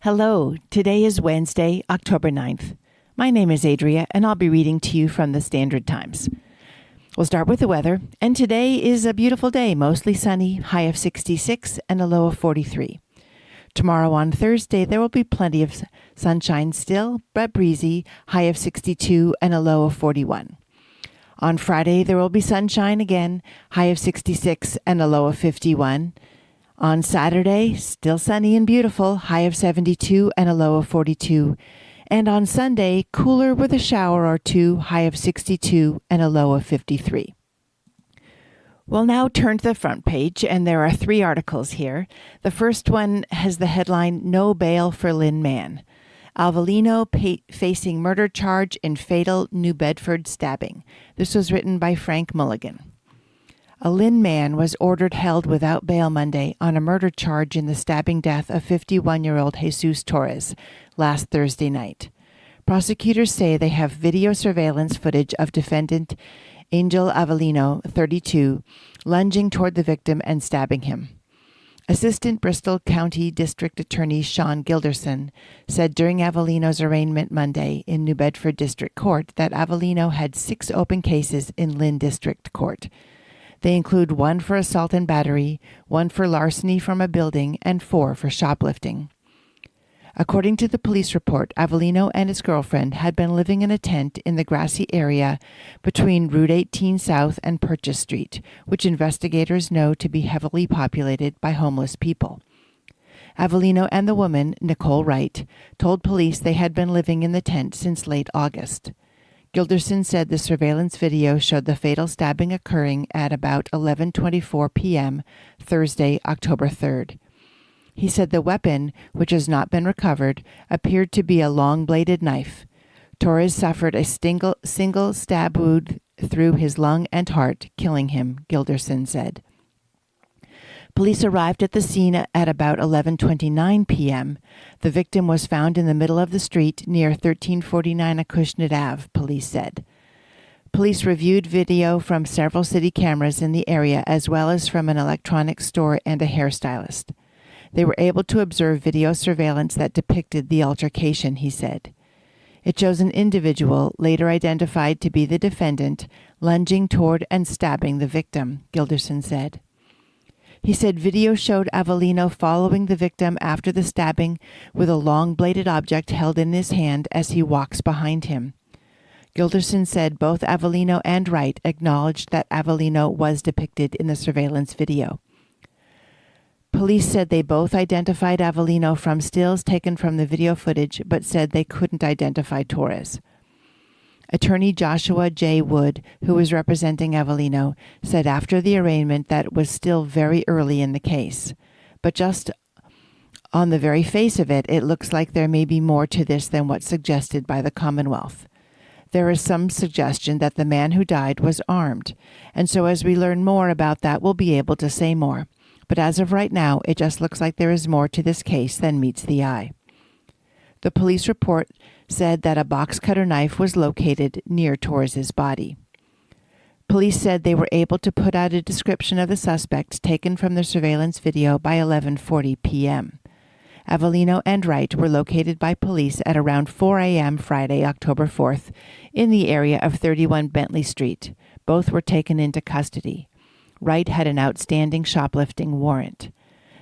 Hello, today is Wednesday, October 9th. My name is Adria, and I'll be reading to you from the Standard Times. We'll start with the weather, and today is a beautiful day, mostly sunny, high of 66 and a low of 43. Tomorrow on Thursday, there will be plenty of sunshine still, but breezy, high of 62 and a low of 41. On Friday, there will be sunshine again, high of 66 and a low of 51. On Saturday, still sunny and beautiful, high of 72 and a low of 42. And on Sunday, cooler with a shower or two, high of 62 and a low of 53. We'll now turn to the front page, and there are 3 articles here. The first one has the headline, No Bail for Lynn Man. Avellino facing murder charge in fatal New Bedford stabbing. This was written by Frank Mulligan. A Lynn man was ordered held without bail Monday on a murder charge in the stabbing death of 51-year-old Jesus Torres last Thursday night. Prosecutors say they have video surveillance footage of defendant Angel Avellino, 32, lunging toward the victim and stabbing him. Assistant Bristol County District Attorney Sean Gilderson said during Avellino's arraignment Monday in New Bedford District Court that Avellino had 6 open cases in Lynn District Court. They include 1 for assault and battery, 1 for larceny from a building, and 4 for shoplifting. According to the police report, Avellino and his girlfriend had been living in a tent in the grassy area between Route 18 South and Purchase Street, which investigators know to be heavily populated by homeless people. Avellino and the woman, Nicole Wright, told police they had been living in the tent since late August. Gilderson said the surveillance video showed the fatal stabbing occurring at about 11:24 p.m. Thursday, October 3rd. He said the weapon, which has not been recovered, appeared to be a long-bladed knife. Torres suffered a single stab wound through his lung and heart, killing him, Gilderson said. Police arrived at the scene at about 11:29 p.m. The victim was found in the middle of the street near 1349 Acushnet Ave, police said. Police reviewed video from several city cameras in the area as well as from an electronics store and a hairstylist. They were able to observe video surveillance that depicted the altercation, he said. It shows an individual, later identified to be the defendant, lunging toward and stabbing the victim, Gilderson said. He said video showed Avellino following the victim after the stabbing with a long-bladed object held in his hand as he walks behind him. Gilderson said both Avellino and Wright acknowledged that Avellino was depicted in the surveillance video. Police said they both identified Avellino from stills taken from the video footage, but said they couldn't identify Torres. Attorney Joshua J. Wood, who was representing Avellino, said after the arraignment that it was still very early in the case. But just on the very face of it, it looks like there may be more to this than what's suggested by the Commonwealth. There is some suggestion that the man who died was armed, and so as we learn more about that, we'll be able to say more. But as of right now, it just looks like there is more to this case than meets the eye. The police report said that a box cutter knife was located near Torres's body. Police said they were able to put out a description of the suspect taken from the surveillance video by 11:40 p.m. Avellino and Wright were located by police at around 4 a.m. Friday, October 4th, in the area of 31 Bentley Street. Both were taken into custody. Wright had an outstanding shoplifting warrant.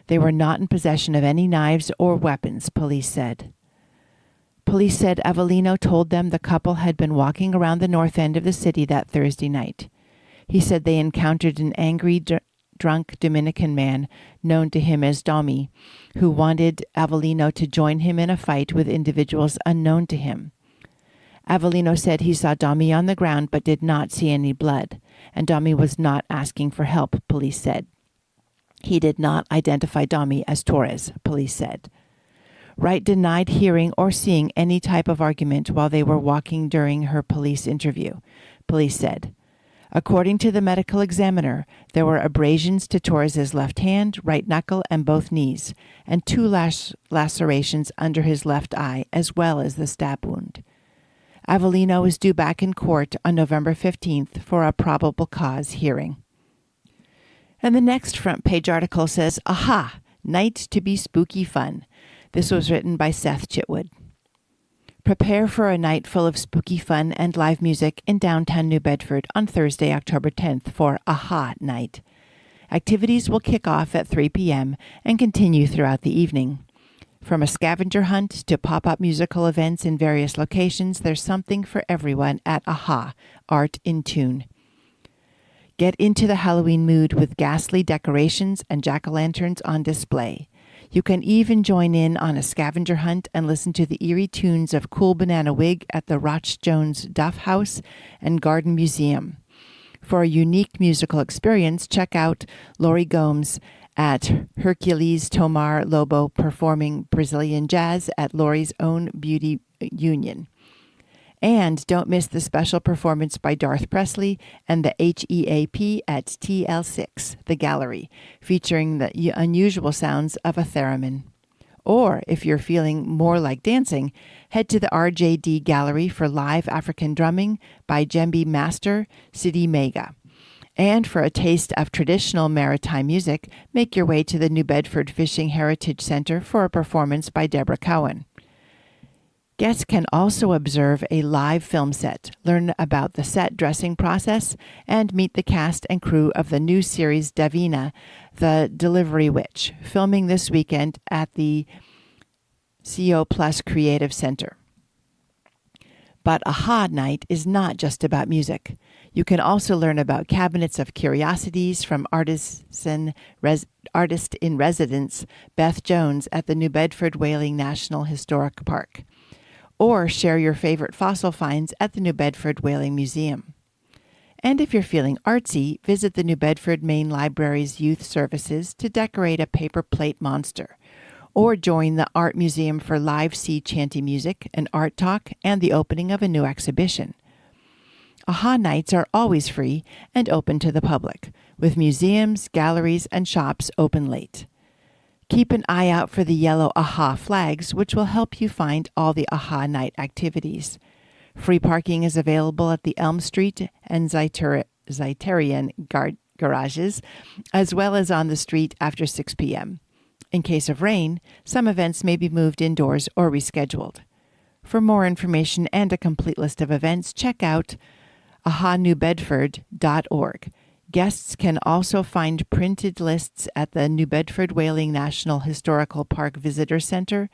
They were not in possession of any knives or weapons, police said. Police said Avellino told them the couple had been walking around the north end of the city that Thursday night. He said they encountered an angry, drunk Dominican man known to him as Domi, who wanted Avellino to join him in a fight with individuals unknown to him. Avellino said he saw Domi on the ground but did not see any blood, and Domi was not asking for help, police said. He did not identify Domi as Torres, police said. Wright denied hearing or seeing any type of argument while they were walking during her police interview, police said. According to the medical examiner, there were abrasions to Torres's left hand, right knuckle, and both knees, and 2 lacerations under his left eye, as well as the stab wound. Avellino is due back in court on November 15th for a probable cause hearing. And the next front page article says, Aha! Night to be spooky fun. This was written by Seth Chitwood. Prepare for a night full of spooky fun and live music in downtown New Bedford on Thursday, October 10th for AHA Night. Activities will kick off at 3 p.m. and continue throughout the evening. From a scavenger hunt to pop-up musical events in various locations, there's something for everyone at AHA, Art in Tune. Get into the Halloween mood with ghastly decorations and jack-o'-lanterns on display. You can even join in on a scavenger hunt and listen to the eerie tunes of Cool Banana Wig at the Roch Jones Duff House and Garden Museum. For a unique musical experience, check out Lori Gomes at Hercules Tomar Lobo performing Brazilian jazz at Lori's Own Beauty Union. And don't miss the special performance by Darth Presley and the HEAP at TL6, the gallery, featuring the unusual sounds of a theremin. Or, if you're feeling more like dancing, head to the RJD Gallery for live African drumming by djembe master Sidi Mega. And for a taste of traditional maritime music, make your way to the New Bedford Fishing Heritage Center for a performance by Deborah Cowan. Guests can also observe a live film set, learn about the set dressing process, and meet the cast and crew of the new series Davina, the Delivery Witch, filming this weekend at the CO Plus Creative Center. But AHA Night is not just about music. You can also learn about cabinets of curiosities from artist in residence Beth Jones at the New Bedford Whaling National Historic Park. Or share your favorite fossil finds at the New Bedford Whaling Museum. And if you're feeling artsy, visit the New Bedford Main Library's Youth Services to decorate a paper plate monster. Or join the Art Museum for live sea chanty music, an art talk, and the opening of a new exhibition. AHA Nights are always free and open to the public, with museums, galleries, and shops open late. Keep an eye out for the yellow AHA flags, which will help you find all the AHA Night activities. Free parking is available at the Elm Street and Zeiterian garages, as well as on the street after 6 p.m. In case of rain, some events may be moved indoors or rescheduled. For more information and a complete list of events, check out ahanewbedford.org. Guests can also find printed lists at the New Bedford Whaling National Historical Park Visitor Center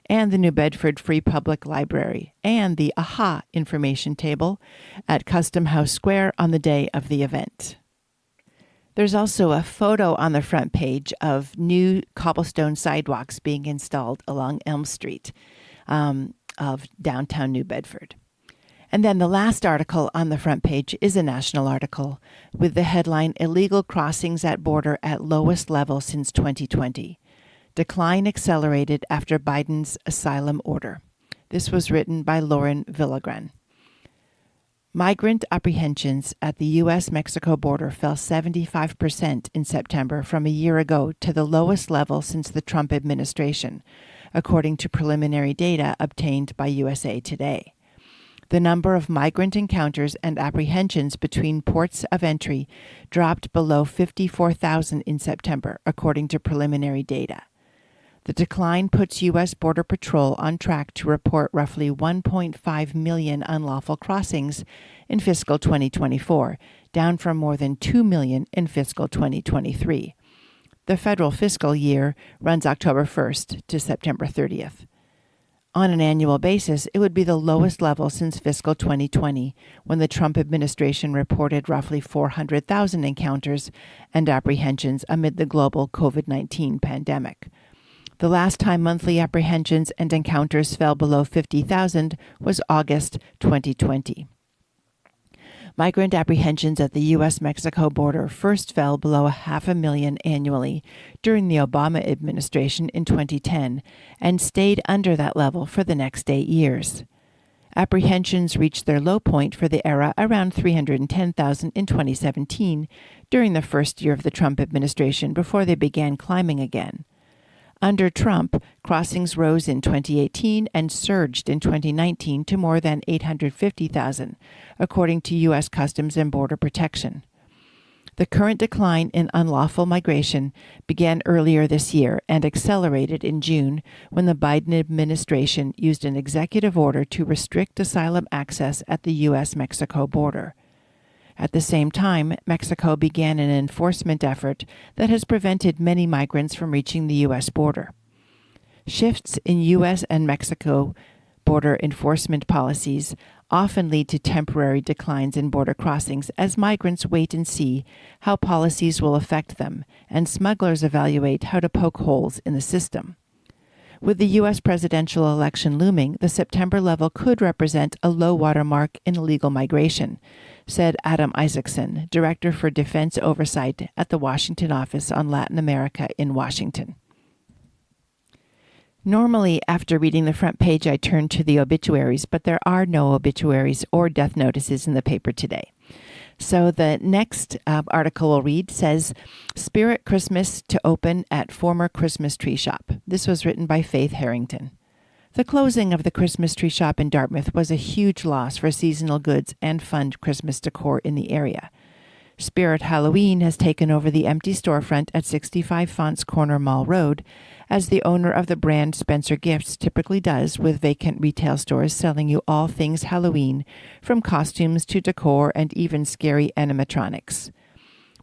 and the New Bedford Free Public Library and the AHA information table at Custom House Square on the day of the event. There's also a photo on the front page of new cobblestone sidewalks being installed along Elm Street of downtown New Bedford. And then the last article on the front page is a national article with the headline, Illegal Crossings at Border at Lowest Level Since 2020. Decline accelerated after Biden's asylum order. This was written by Lauren Villagran. Migrant apprehensions at the U.S.-Mexico border fell 75% in September from a year ago to the lowest level since the Trump administration, according to preliminary data obtained by USA Today. The number of migrant encounters and apprehensions between ports of entry dropped below 54,000 in September, according to preliminary data. The decline puts U.S. Border Patrol on track to report roughly 1.5 million unlawful crossings in fiscal 2024, down from more than 2 million in fiscal 2023. The federal fiscal year runs October 1st to September 30th. On an annual basis, it would be the lowest level since fiscal 2020, when the Trump administration reported roughly 400,000 encounters and apprehensions amid the global COVID-19 pandemic. The last time monthly apprehensions and encounters fell below 50,000 was August 2020. Migrant apprehensions at the U.S.-Mexico border first fell below 500,000 annually during the Obama administration in 2010 and stayed under that level for the next 8 years. Apprehensions reached their low point for the era around 310,000 in 2017 during the first year of the Trump administration before they began climbing again. Under Trump, crossings rose in 2018 and surged in 2019 to more than 850,000, according to U.S. Customs and Border Protection. The current decline in unlawful migration began earlier this year and accelerated in June when the Biden administration used an executive order to restrict asylum access at the U.S.-Mexico border. At the same time, Mexico began an enforcement effort that has prevented many migrants from reaching the U.S. border. Shifts in U.S. and Mexico border enforcement policies often lead to temporary declines in border crossings as migrants wait and see how policies will affect them and smugglers evaluate how to poke holes in the system. With the U.S. presidential election looming, the September level could represent a low water mark in illegal migration, said Adam Isaacson, Director for Defense Oversight at the Washington Office on Latin America in Washington. Normally, after reading the front page, I turn to the obituaries, but there are no obituaries or death notices in the paper today. So the next article we'll read says, Spirit Christmas to open at former Christmas tree shop. This was written by Faith Harrington. The closing of the Christmas tree shop in Dartmouth was a huge loss for seasonal goods and fun Christmas decor in the area. Spirit Halloween has taken over the empty storefront at 65 Fonts Corner Mall Road, as the owner of the brand Spencer Gifts typically does with vacant retail stores selling you all things Halloween, from costumes to decor and even scary animatronics.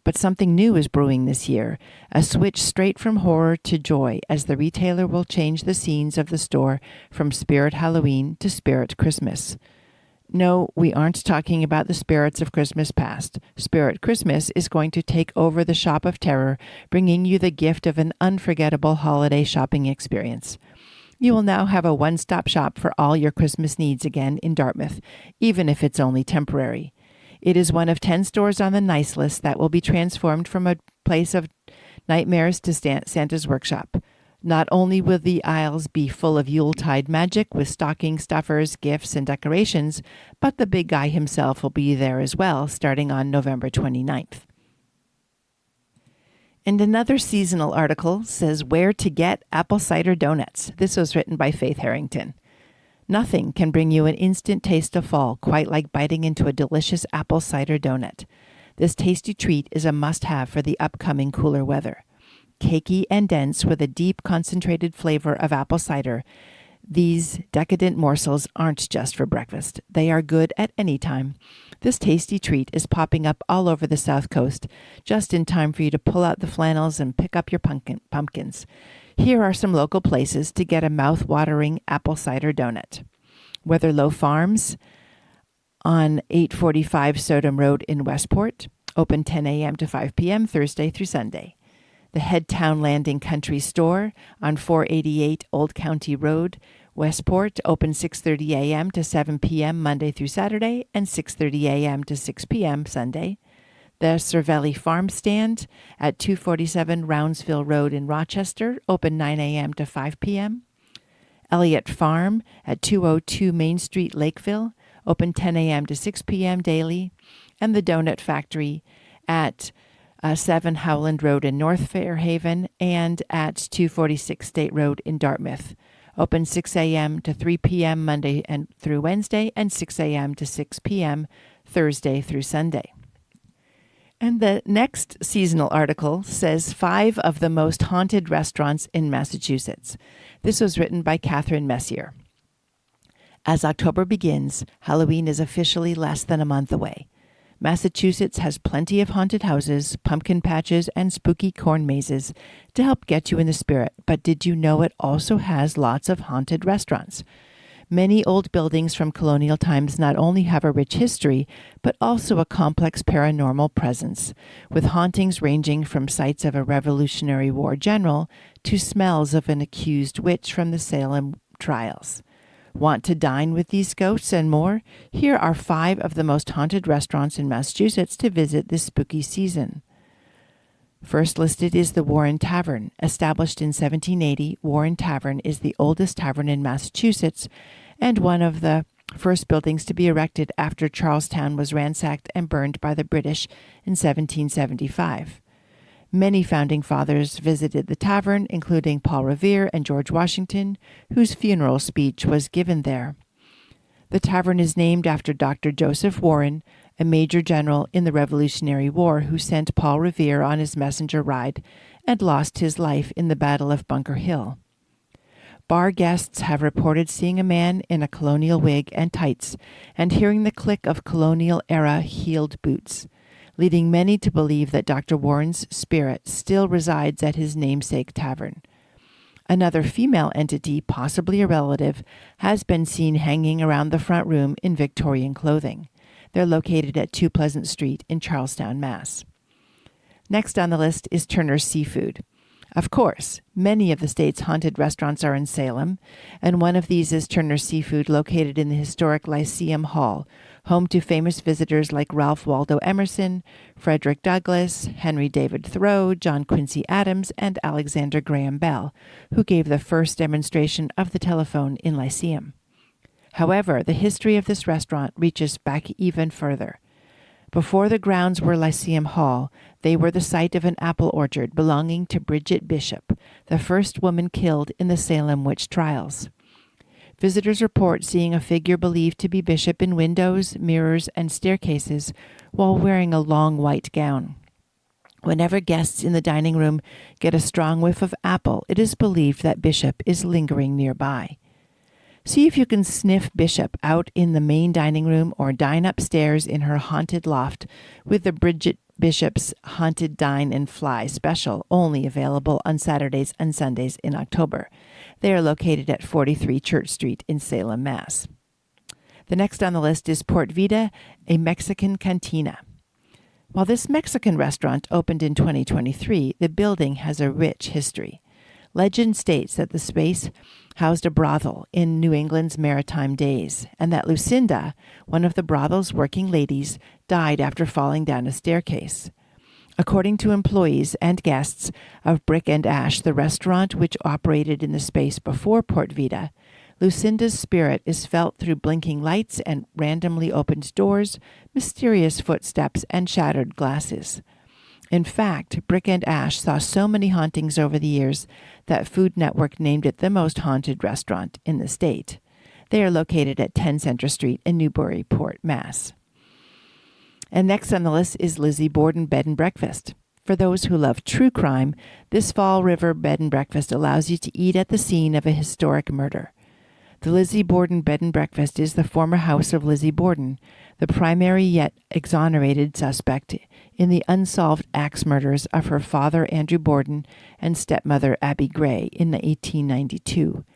But something new is brewing this year, a switch straight from horror to joy, as the retailer will change the scenes of the store from Spirit Halloween to Spirit Christmas. No, we aren't talking about the spirits of Christmas past. Spirit Christmas is going to take over the shop of terror, bringing you the gift of an unforgettable holiday shopping experience. You will now have a one-stop shop for all your Christmas needs again in Dartmouth, even if it's only temporary. It is one of 10 stores on the nice list that will be transformed from a place of nightmares to Santa's workshop. Not only will the aisles be full of Yuletide magic with stocking stuffers, gifts, and decorations, but the big guy himself will be there as well, starting on November 29th. And another seasonal article says where to get apple cider donuts. This was written by Faith Harrington. Nothing can bring you an instant taste of fall quite like biting into a delicious apple cider donut. This tasty treat is a must-have for the upcoming cooler weather. Cakey and dense with a deep concentrated flavor of apple cider, these decadent morsels aren't just for breakfast. They are good at any time. This tasty treat is popping up all over the South Coast, just in time for you to pull out the flannels and pick up your pumpkins. Here are some local places to get a mouth-watering apple cider donut. Weatherlow Farms on 845 Sodom Road in Westport, open 10 a.m. to 5 p.m. Thursday through Sunday. The Headtown Landing Country Store on 488 Old County Road, Westport, open 6:30 a.m. to 7 p.m. Monday through Saturday and 6:30 a.m. to 6 p.m. Sunday. The Cervelli Farm Stand at 247 Roundsville Road in Rochester, open 9 a.m. to 5 p.m. Elliott Farm at 202 Main Street, Lakeville, open 10 a.m. to 6 p.m. daily. And the Donut Factory at 7 Howland Road in North Fairhaven and at 246 State Road in Dartmouth. Open 6 a.m. to 3 p.m. Monday and through Wednesday and 6 a.m. to 6 p.m. Thursday through Sunday. And the next seasonal article says 5 of the most haunted restaurants in Massachusetts. This was written by Catherine Messier. As October begins, Halloween is officially less than a month away. Massachusetts has plenty of haunted houses, pumpkin patches, and spooky corn mazes to help get you in the spirit, but did you know it also has lots of haunted restaurants? Many old buildings from colonial times not only have a rich history, but also a complex paranormal presence, with hauntings ranging from sites of a Revolutionary War general to smells of an accused witch from the Salem trials. Want to dine with these ghosts and more? Here are 5 of the most haunted restaurants in Massachusetts to visit this spooky season. First listed is the Warren Tavern. Established in 1780, Warren Tavern is the oldest tavern in Massachusetts and one of the first buildings to be erected after Charlestown was ransacked and burned by the British in 1775. Many founding fathers visited the tavern, including Paul Revere and George Washington, whose funeral speech was given there. The tavern is named after Dr. Joseph Warren, a major general in the Revolutionary War who sent Paul Revere on his messenger ride and lost his life in the Battle of Bunker Hill. Bar guests have reported seeing a man in a colonial wig and tights and hearing the click of colonial-era heeled boots, leading many to believe that Dr. Warren's spirit still resides at his namesake tavern. Another female entity, possibly a relative, has been seen hanging around the front room in Victorian clothing. They're located at 2 Pleasant Street in Charlestown, Mass. Next on the list is Turner's Seafood. Of course, many of the state's haunted restaurants are in Salem, and one of these is Turner's Seafood, located in the historic Lyceum Hall, home to famous visitors like Ralph Waldo Emerson, Frederick Douglass, Henry David Thoreau, John Quincy Adams, and Alexander Graham Bell, who gave the first demonstration of the telephone in Lyceum. However, the history of this restaurant reaches back even further. Before the grounds were Lyceum Hall, they were the site of an apple orchard belonging to Bridget Bishop, the first woman killed in the Salem witch trials. Visitors report seeing a figure believed to be Bishop in windows, mirrors, and staircases while wearing a long white gown. Whenever guests in the dining room get a strong whiff of apple, it is believed that Bishop is lingering nearby. See if you can sniff Bishop out in the main dining room or dine upstairs in her haunted loft with the Bridget Bishop's Haunted Dine and Fly special, only available on Saturdays and Sundays in October. They are located at 43 Church Street in Salem, Mass. The next on the list is Port Vida, a Mexican cantina. While this Mexican restaurant opened in 2023, the building has a rich history. Legend states that the space housed a brothel in New England's maritime days, and that Lucinda, one of the brothel's working ladies, died after falling down a staircase. According to employees and guests of Brick and Ash, the restaurant which operated in the space before Port Vida, Lucinda's spirit is felt through blinking lights and randomly opened doors, mysterious footsteps, and shattered glasses. In fact, Brick and Ash saw so many hauntings over the years that Food Network named it the most haunted restaurant in the state. They are located at 10 Center Street in Newburyport, Mass. And next on the list is Lizzie Borden Bed and Breakfast. For those who love true crime, this Fall River Bed and Breakfast allows you to eat at the scene of a historic murder. The Lizzie Borden Bed and Breakfast is the former house of Lizzie Borden, the primary yet exonerated suspect in the unsolved axe murders of her father Andrew Borden and stepmother Abby Gray in 1892.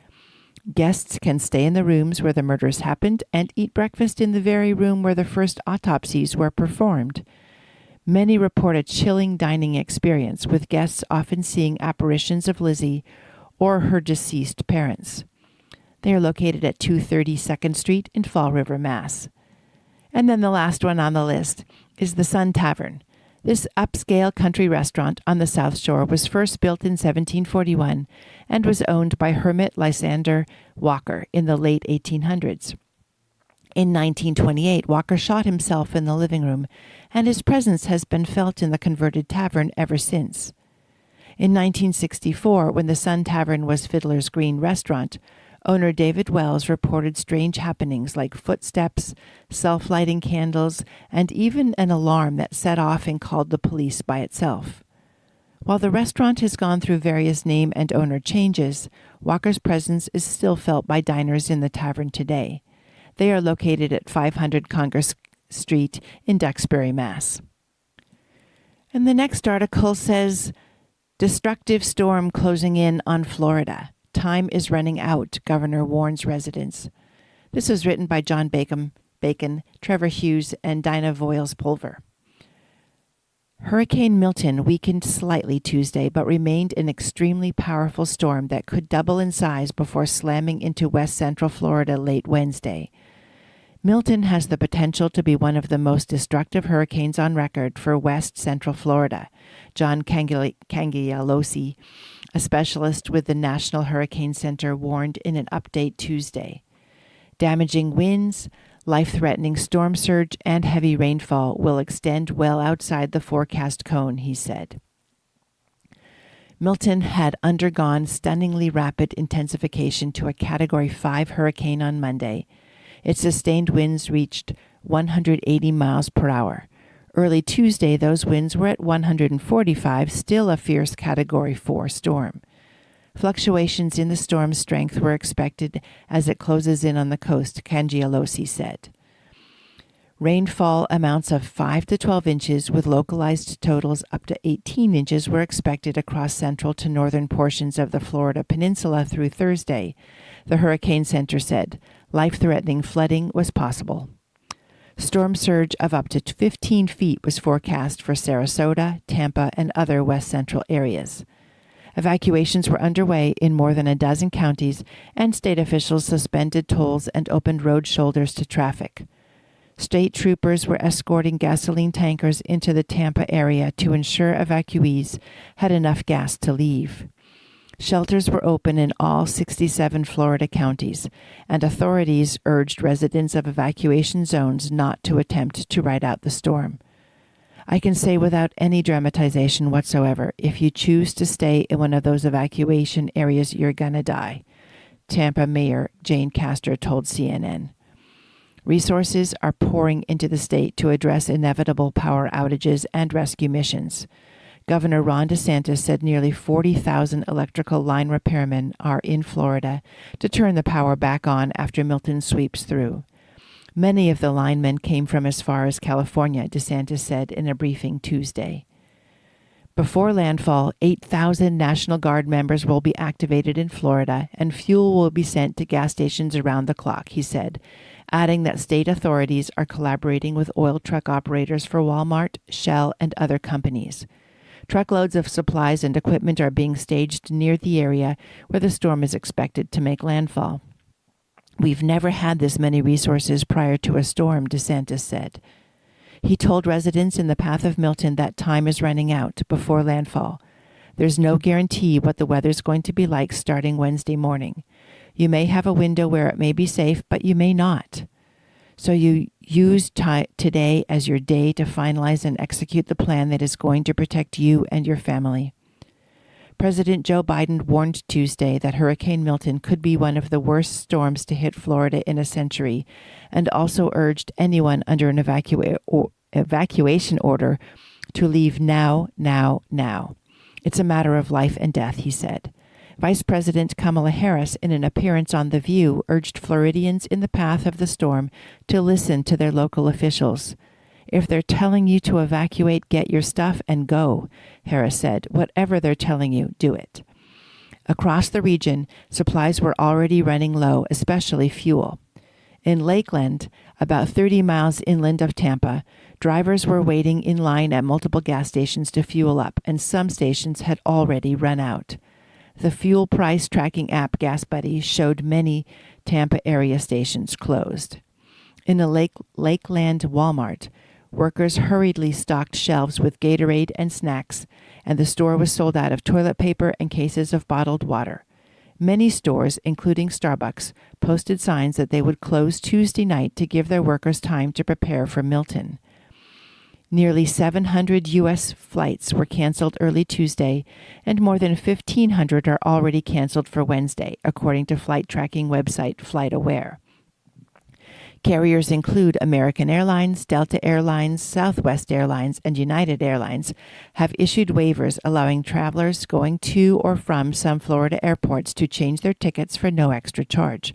Guests can stay in the rooms where the murders happened and eat breakfast in the very room where the first autopsies were performed. Many report a chilling dining experience, with guests often seeing apparitions of Lizzie or her deceased parents. They are located at 230 2nd Street in Fall River, Mass. And then the last one on the list is the Sun Tavern. This upscale country restaurant on the South Shore was first built in 1741 and was owned by Hermit Lysander Walker in the late 1800s. In 1928, Walker shot himself in the living room, and his presence has been felt in the converted tavern ever since. In 1964, when the Sun Tavern was Fiddler's Green restaurant, owner David Wells reported strange happenings like footsteps, self-lighting candles, and even an alarm that set off and called the police by itself. While the restaurant has gone through various name and owner changes, Walker's presence is still felt by diners in the tavern today. They are located at 500 Congress Street in Duxbury, Mass. And the next article says, Destructive storm closing in on Florida. Time is running out, Governor warns residents. This was written by John Bacon, Trevor Hughes, and Dinah Voiles-Pulver. Hurricane Milton weakened slightly Tuesday, but remained an extremely powerful storm that could double in size before slamming into west central Florida late Wednesday. Milton has the potential to be one of the most destructive hurricanes on record for west central Florida. John Cangialosi, a specialist with the National Hurricane Center, warned in an update Tuesday. Damaging winds, life-threatening storm surge, and heavy rainfall will extend well outside the forecast cone, he said. Milton had undergone stunningly rapid intensification to a Category 5 hurricane on Monday. Its sustained winds reached 180 miles per hour. Early Tuesday, those winds were at 145, still a fierce Category 4 storm. Fluctuations in the storm's strength were expected as it closes in on the coast, Cangialosi said. Rainfall amounts of 5 to 12 inches with localized totals up to 18 inches were expected across central to northern portions of the Florida peninsula through Thursday, the Hurricane Center said. Life-threatening flooding was possible. Storm surge of up to 15 feet was forecast for Sarasota, Tampa, and other west central areas. Evacuations were underway in more than a dozen counties, and state officials suspended tolls and opened road shoulders to traffic. State troopers were escorting gasoline tankers into the Tampa area to ensure evacuees had enough gas to leave. Shelters were open in all 67 Florida counties, and authorities urged residents of evacuation zones not to attempt to ride out the storm. I can say without any dramatization whatsoever, if you choose to stay in one of those evacuation areas, you're gonna die, Tampa Mayor Jane Castor told CNN. Resources are pouring into the state to address inevitable power outages and rescue missions. Governor Ron DeSantis said nearly 40,000 electrical line repairmen are in Florida to turn the power back on after Milton sweeps through. Many of the linemen came from as far as California, DeSantis said in a briefing Tuesday. Before landfall, 8,000 National Guard members will be activated in Florida, and fuel will be sent to gas stations around the clock, he said, adding that state authorities are collaborating with oil truck operators for Walmart, Shell, and other companies. Truckloads of supplies and equipment are being staged near the area where the storm is expected to make landfall. We've never had this many resources prior to a storm, DeSantis said. He told residents in the path of Milton that time is running out before landfall. There's no guarantee what the weather's going to be like starting Wednesday morning. You may have a window where it may be safe, but you may not. So you use today as your day to finalize and execute the plan that is going to protect you and your family. President Joe Biden warned Tuesday that Hurricane Milton could be one of the worst storms to hit Florida in a century, and also urged anyone under an evacuation order to leave now. It's a matter of life and death, he said. Vice President Kamala Harris, in an appearance on The View, urged Floridians in the path of the storm to listen to their local officials. If they're telling you to evacuate, get your stuff and go, Harris said. Whatever they're telling you, do it. Across the region, supplies were already running low, especially fuel. In Lakeland, about 30 miles inland of Tampa, drivers were waiting in line at multiple gas stations to fuel up, and some stations had already run out. The fuel price tracking app GasBuddy showed many Tampa area stations closed. In a Lakeland Walmart, workers hurriedly stocked shelves with Gatorade and snacks, and the store was sold out of toilet paper and cases of bottled water. Many stores, including Starbucks, posted signs that they would close Tuesday night to give their workers time to prepare for Milton. Nearly 700 U.S. flights were canceled early Tuesday, and more than 1,500 are already canceled for Wednesday, according to flight tracking website FlightAware. Carriers include American Airlines, Delta Airlines, Southwest Airlines, and United Airlines have issued waivers allowing travelers going to or from some Florida airports to change their tickets for no extra charge.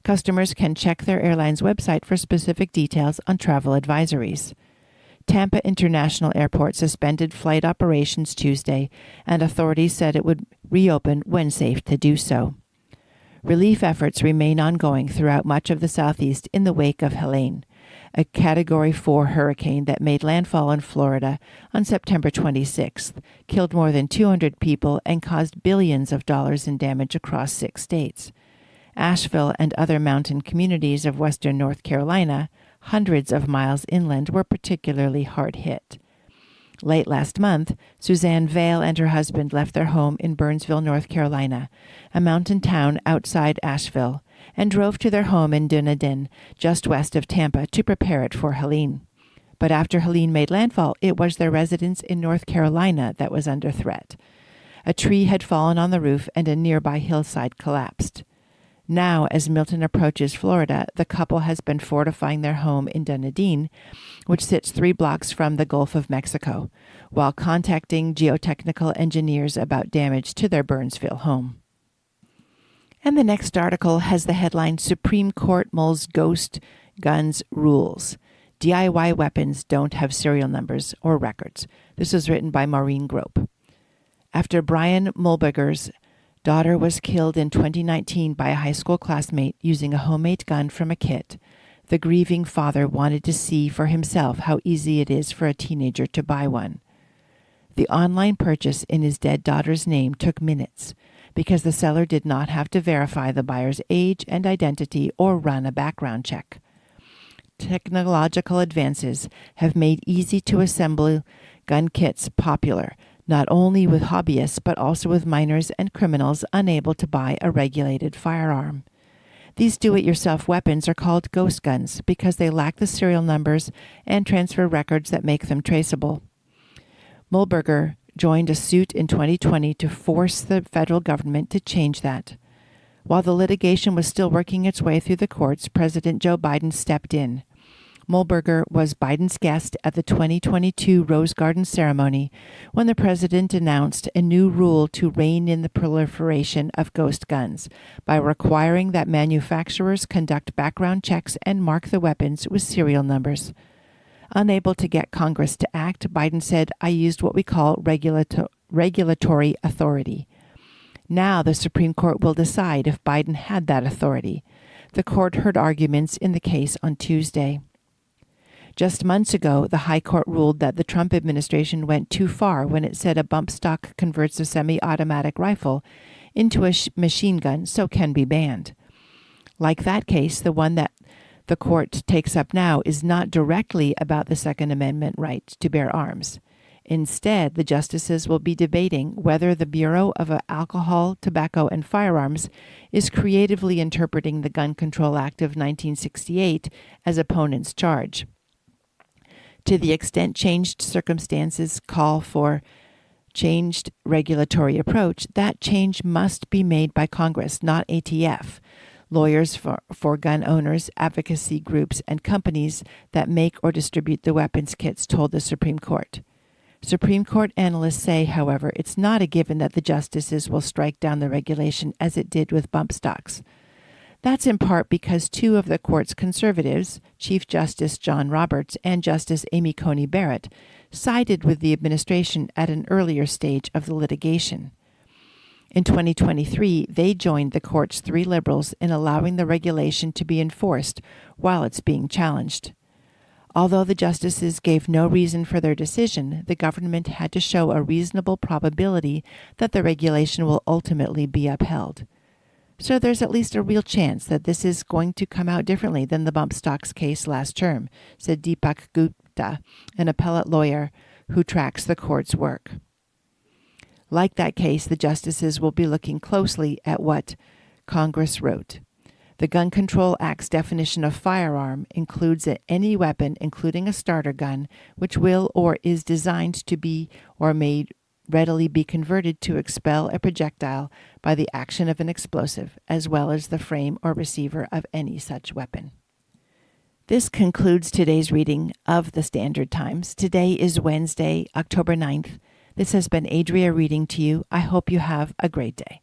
Customers can check their airline's website for specific details on travel advisories. Tampa International Airport suspended flight operations Tuesday, and authorities said it would reopen when safe to do so. Relief efforts remain ongoing throughout much of the southeast in the wake of Helene, a Category 4 hurricane that made landfall in Florida on September 26th, killed more than 200 people, and caused billions of dollars in damage across 6 states. Asheville and other mountain communities of western North Carolina, hundreds of miles inland, were particularly hard hit. Late last month, Suzanne Vale and her husband left their home in Burnsville, North Carolina, a mountain town outside Asheville, and drove to their home in Dunedin, just west of Tampa, to prepare it for Helene. But after Helene made landfall, it was their residence in North Carolina that was under threat. A tree had fallen on the roof and a nearby hillside collapsed. Now, as Milton approaches Florida, the couple has been fortifying their home in Dunedin, which sits 3 blocks from the Gulf of Mexico, while contacting geotechnical engineers about damage to their Burnsville home. And the next article has the headline, Supreme Court mulls ghost guns rules. DIY weapons don't have serial numbers or records. This was written by Maureen Grope. After Brian Mulberger's daughter was killed in 2019 by a high school classmate using a homemade gun from a kit, the grieving father wanted to see for himself how easy it is for a teenager to buy one. The online purchase in his dead daughter's name took minutes because the seller did not have to verify the buyer's age and identity or run a background check. Technological advances have made easy-to-assemble gun kits popular, not only with hobbyists but also with minors and criminals unable to buy a regulated firearm. These do-it-yourself weapons are called ghost guns because they lack the serial numbers and transfer records that make them traceable. Mulberger joined a suit in 2020 to force the federal government to change that. While the litigation was still working its way through the courts, President Joe Biden stepped in. Mulberger was Biden's guest at the 2022 Rose Garden ceremony when the president announced a new rule to rein in the proliferation of ghost guns by requiring that manufacturers conduct background checks and mark the weapons with serial numbers. Unable to get Congress to act, Biden said, "I used what we call regulatory authority." Now the Supreme Court will decide if Biden had that authority. The court heard arguments in the case on Tuesday. Just months ago, the High Court ruled that the Trump administration went too far when it said a bump stock converts a semi-automatic rifle into a machine gun, so can be banned. Like that case, the one that the court takes up now is not directly about the Second Amendment right to bear arms. Instead, the justices will be debating whether the Bureau of Alcohol, Tobacco, and Firearms is creatively interpreting the Gun Control Act of 1968 as opponents charge. To the extent changed circumstances call for changed regulatory approach, that change must be made by Congress, not ATF, lawyers for gun owners, advocacy groups, and companies that make or distribute the weapons kits told the Supreme Court. Supreme Court analysts say, however, it's not a given that the justices will strike down the regulation as it did with bump stocks. That's in part because 2 of the court's conservatives, Chief Justice John Roberts and Justice Amy Coney Barrett, sided with the administration at an earlier stage of the litigation. In 2023, they joined the court's 3 liberals in allowing the regulation to be enforced while it's being challenged. Although the justices gave no reason for their decision, the government had to show a reasonable probability that the regulation will ultimately be upheld. So there's at least a real chance that this is going to come out differently than the bump stocks case last term, said Deepak Gupta, an appellate lawyer who tracks the court's work. Like that case, the justices will be looking closely at what Congress wrote. The Gun Control Act's definition of firearm includes any weapon, including a starter gun, which will or is designed to be or may readily be converted to expel a projectile by the action of an explosive, as well as the frame or receiver of any such weapon. This concludes today's reading of the Standard Times. Today is Wednesday, October 9th. This has been Adria reading to you. I hope you have a great day.